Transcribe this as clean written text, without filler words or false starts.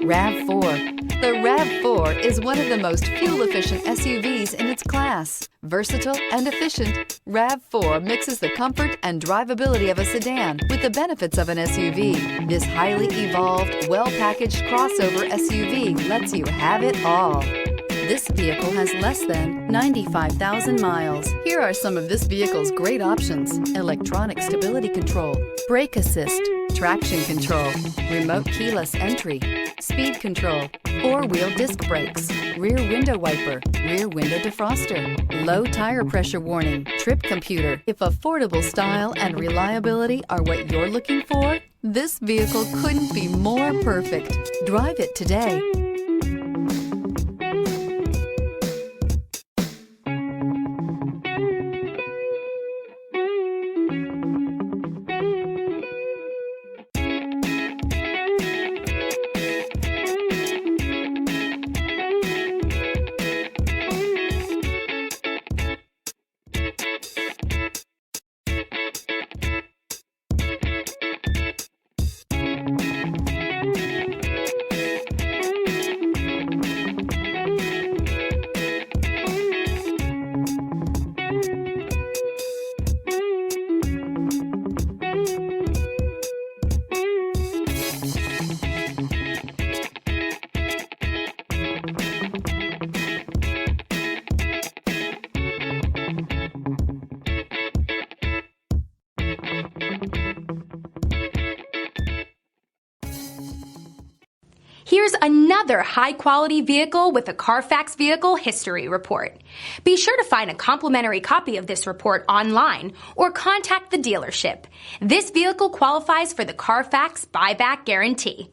RAV4. The RAV4 is one of the most fuel-efficient SUVs in its class. Versatile and efficient, RAV4 mixes the comfort and drivability of a sedan with the benefits of an SUV. This highly evolved, well-packaged crossover SUV lets you have it all. This vehicle has less than 95,000 miles. Here are some of this vehicle's great options: electronic stability control, brake assist, traction control, remote keyless entry, speed control, four-wheel disc brakes, rear window wiper, rear window defroster, low tire pressure warning, trip computer. If affordable style and reliability are what you're looking for, this vehicle couldn't be more perfect. Drive it today. Here's another high-quality vehicle with a Carfax Vehicle History Report. Be sure to find a complimentary copy of this report online or contact the dealership. This vehicle qualifies for the Carfax Buyback Guarantee.